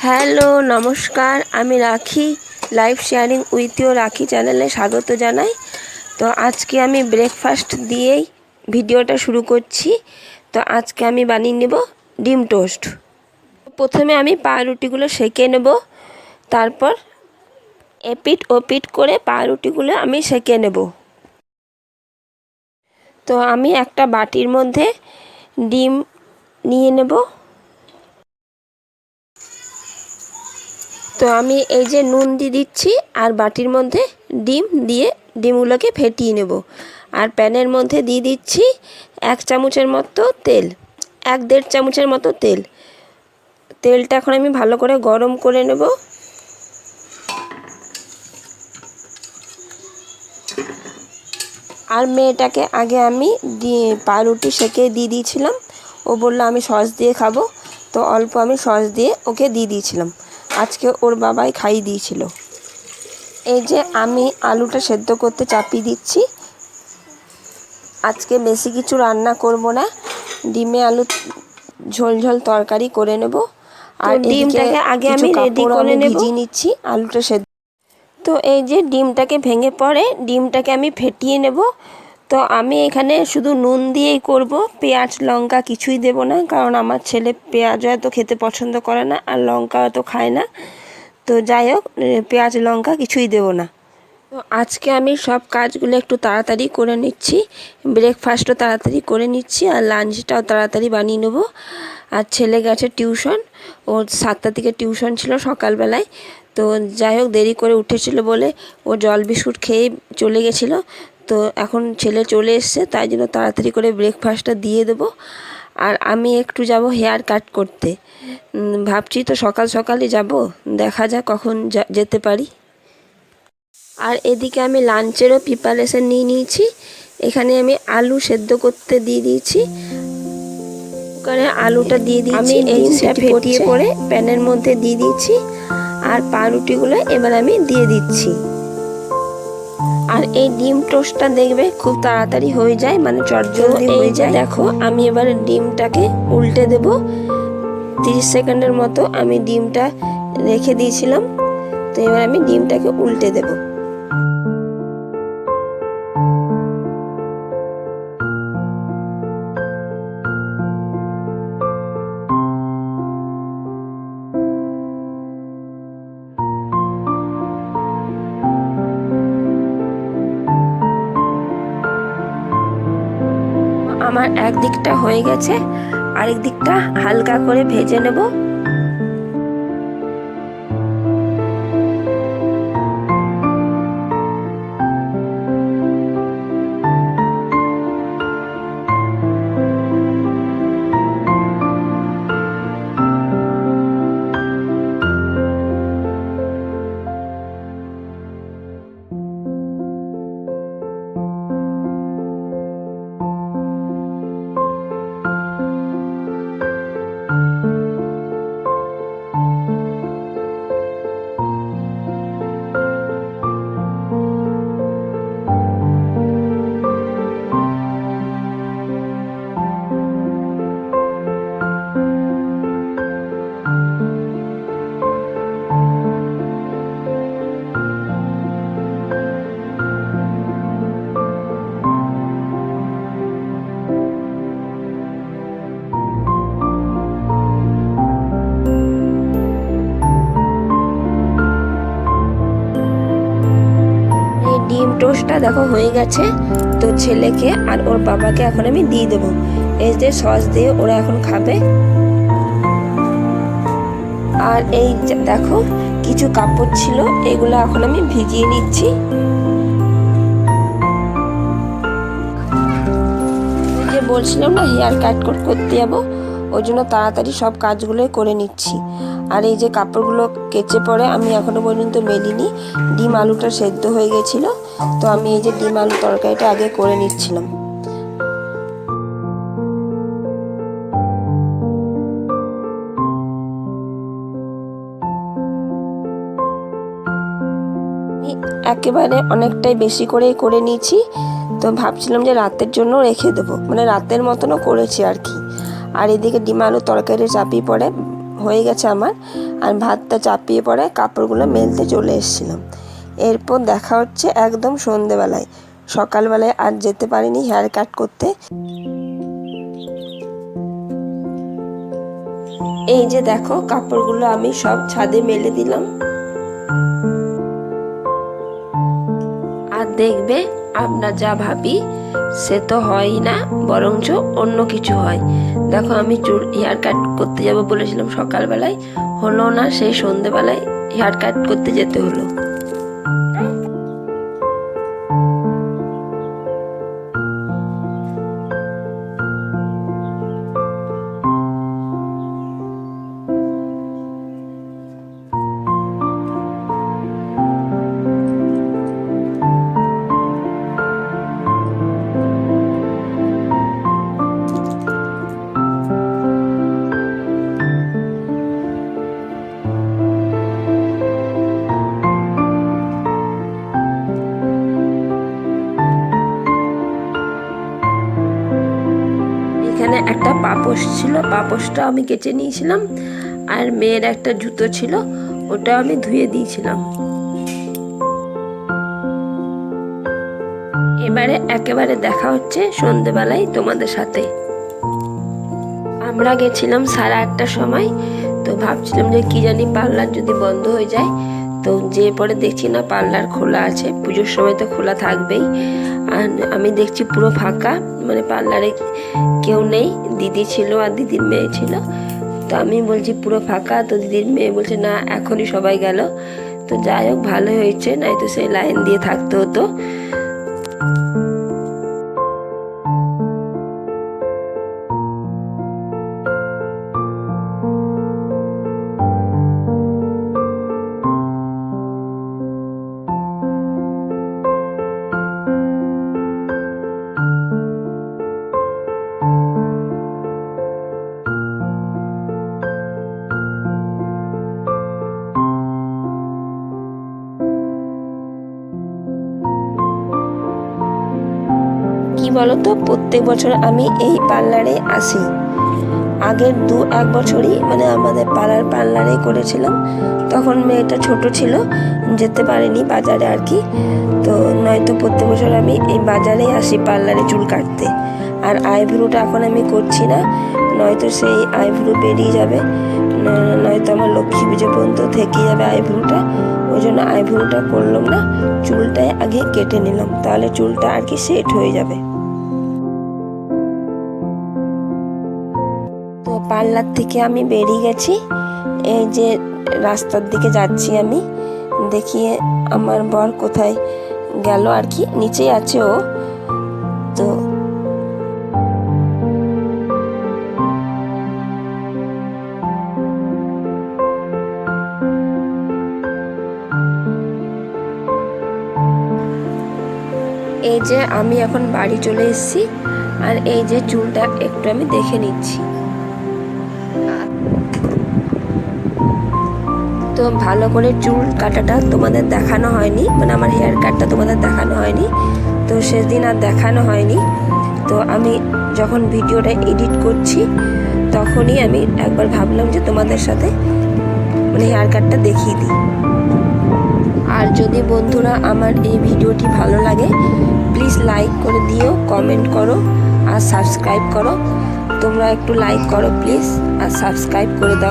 Hello নমস্কার, আমি রাখি লাইভ শেয়ারিং উইথ ইউ রাখি চ্যানেলে স্বাগত জানাই। তো আজকে আমি ব্রেকফাস্ট দিয়েই ভিডিওটা শুরু করছি। তো আজকে আমি বানিয়ে নেব ডিম টোস্ট। প্রথমে আমি পাউরুটিগুলো সেঁকে নেব, তারপর এপিট ওপিট করে পাউরুটিগুলো আমি সেঁকে নেব। তো আমি একটা বাটির মধ্যে ডিম নিয়ে নেব। তো আমি এই যে নুন দিয়ে দিচ্ছি আর বাটির মধ্যে ডিম দিয়ে ডিমগুলোকে ফেটিয়ে নেব। আর প্যানের মধ্যে দিয়ে দিচ্ছি 1 চামচের মতো তেল, 1-1.5 চামচের মতো তেল। তেলটা এখন আমি ভালো করে গরম করে নেব। আর মেয়েটাকে আগে আমি পাউরুটি সেঁকে দিয়ে দিয়েছিলাম। ও বললো আমি সস দিয়ে খাবো, তো অল্প আমি সস দিয়ে ওকে দিয়ে দিয়েছিলাম। আজকে ওর বাবাই খাইয়ে দিয়েছিল। এই যে আমি আলুটা সেদ্ধ করতে চাপিয়ে দিচ্ছি। আজকে বেশি কিছু রান্না করব না, ডিমে আলু ঝোল ঝোল তরকারি করে নেব। আর ডিমটাকে আগে আমি রেডি করে ভিজিয়ে নিচ্ছি আলুটা সেদ্ধ। তো এই যে ডিমটাকে ভেঙে পড়ে ডিমটাকে আমি ফেটিয়ে নেব। তো আমি এখানে শুধু নুন দিয়েই করব, পেঁয়াজ লঙ্কা কিছুই দেব না, কারণ আমার ছেলে পেঁয়াজ এত খেতে পছন্দ করে না আর লঙ্কা এত খায় না। তো যাই হোক, পেঁয়াজ লঙ্কা কিছুই দেব না। তো আজকে আমি সব কাজগুলো একটু তাড়াতাড়ি করে নিচ্ছি, ব্রেকফাস্টও তাড়াতাড়ি করে নিচ্ছি আর লাঞ্চটাও তাড়াতাড়ি বানিয়ে নেব। আর ছেলে গেছে টিউশন, ওর 7টা থেকে টিউশন ছিল সকালবেলায়। তো যাই হোক, দেরি করে উঠেছিল বলে ও জল বিস্কুট খেয়ে চলে গেছিলো। তো এখন ছেলে চলে এসছে, তাই জন্য তাড়াতাড়ি করে ব্রেকফাস্টটা দিয়ে দেবো। আর আমি একটু যাব হেয়ার কাট করতে, ভাবছি তো সকাল সকালই যাব, দেখা যাক কখন যেতে পারি। আর এদিকে আমি লাঞ্চেরও প্রিপারেশন নিয়ে নিয়েছি। এখানে আমি আলু সেদ্ধ করতে দিয়ে দিয়েছি, কুকারে আলুটা দিয়ে দিয়েছি। আমি ডিমটা ফেটিয়ে পরে প্যানের মধ্যে দিয়ে দিয়েছি আর পাউরুটিগুলো এবার আমি দিয়ে দিচ্ছি। আর এই ডিম টোস্টটা দেখবে খুব তাড়াতাড়ি হয়ে যায়, মানে চটজলদি হয়ে যায়। দেখো আমি এবার ডিমটাকে উল্টে দেব। 30 সেকেন্ডের মতো আমি ডিমটা রেখে দিয়েছিলাম। তো এবার আমি ডিমটাকে উল্টে দেব। আমার এক দিকটা হয়ে গেছে, আরেক দিকটা হালকা করে ভেজে নেব। ডিম টোস্টটা দেখো হয়ে গেছে। তো ছেলেকে আর ওর বাবাকে এখন আমি দিয়ে দেবো। এই যে সস দিয়ে ওরা এখন খাবে। আর এই দেখো কিছু কাপড় ছিল, এগুলো এখন আমি ভিজিয়ে নিচ্ছি। যে বলছিলাম না হেয়ার কাট করতে যাবো, ওই জন্য তাড়াতাড়ি সব কাজগুলোই করে নিচ্ছি। আর এই যে কাপড়গুলো কেচে পরে আমি এখনো পর্যন্ত মেলিনি। ডিম আলুটা সেদ্ধ হয়ে গেছিলো, তো আমি এই যে ডিম আলু তরকারিটা আগে করে নিচ্ছিলাম। একেবারে অনেকটাই বেশি করেই করে নিয়েছি। তো ভাবছিলাম যে রাতের জন্য রেখে দেবো, মানে রাতের মতনও করেছি আর কি। আর এদিকে ডিম আলু তরকারি চাপিয়ে পরে হয়ে গেছে আমার, আর ভাতটা চাপিয়ে পড়ে কাপড়গুলো মেলতে চলে এসেছিলাম। এরপর দেখা হচ্ছে একদম সন্ধেবেলায়। সকালবেলায় আর যেতে পারিনি হেয়ার কাট করতে। এই যে দেখো কাপড়গুলো আমি সব ছাদে মেলে দিলাম। আর দেখবে আমরা যা ভাবি সে তো হয়ই না, বরঞ্চ অন্য কিছু হয়। দেখো আমি হেয়ার কাট করতে যাব বলেছিলাম সকালবেলায়, হলো না, সেই সন্ধেবেলায় হেয়ার কাট করতে যেতে হলো। এখানে একটা পাপোশ ছিল, পাপোশটা আমি কেচে নিয়েছিলাম, আর মেয়ের একটা জুতো ছিল, ওটা আমি ধুয়ে দিয়েছিলাম। এবারে একেবারে দেখা হচ্ছে সন্ধেবেলায় তোমাদের সাথে। আমরা গেছিলাম 8:30টার সময়। তো ভাবছিলাম যে কি জানি পার্লার যদি বন্ধ হয়ে যায়, তো যে পরে দেখছি না পার্লার খোলা আছে, পুজোর সময় তো খোলা থাকবেই। আর আমি দেখছি পুরো ফাঁকা, মানে পার্লারে কেউ নেই। দিদি ছিল আর দিদির মেয়ে ছিল। তো আমি বলছি পুরো ফাঁকা, তো দিদির মেয়ে বলছে না এখনই সবাই গেল। তো যাই হোক ভালো হয়েছে, নাই তো সেই লাইন দিয়ে থাকতে হতো। কি বলতো, প্রত্যেক বছর আমি এই পার্লারে আসি। আগের 2-1 বছরই মানে আমাদের পাড়ার পার্লারে করেছিলাম। তখন মেয়েটা ছোট ছিল, যেতে পারিনি বাজারে আর কি। তো নয়তো প্রত্যেক বছর আমি এই বাজারেই আসি পার্লারে চুল কাটতে। আর আইব্রোটা এখন আমি করছি না, নয়তো সেই আইব্রো বেরিয়ে যাবে, নয়তো আমার লক্ষ্মী পুজো পর্যন্ত থেকে যাবে আইব্রোটা। ওই জন্য আইব্রোটা করলাম না, চুলটাই আগে কেটে নিলাম, তাহলে চুলটা আর কি সেট হয়ে যাবে। তো পার্লার থেকে আমি বেরিয়ে গেছি, এই যে রাস্তার দিকে যাচ্ছি আমি। দেখিয়ে আমার বর কোথায় গেল আর কি, নিচেই আছে ও। তো এই যে আমি এখন বাড়ি চলে এসেছি, আর এই যে চুলটা একটু আমি দেখে নিচ্ছি। তো ভালো করে চুল কাটাটা তোমাদের দেখানো হয়নি, মানে আমার হেয়ার কাটটা তোমাদের দেখানো হয়নি, তো সেদিন আর দেখানো হয়নি। তো আমি যখন ভিডিওটা এডিট করছি তখনই আমি একবার ভাবলাম যে তোমাদের সাথে মানে হেয়ার কাটটা দেখিয়ে দিই। আর যদি বন্ধুরা আমার এই ভিডিওটি ভালো লাগে প্লিজ লাইক করে দিও, কমেন্ট করো আর সাবস্ক্রাইব করো। তোমরা একটু লাইক করো প্লিজ, আর সাবস্ক্রাইব করে দাও।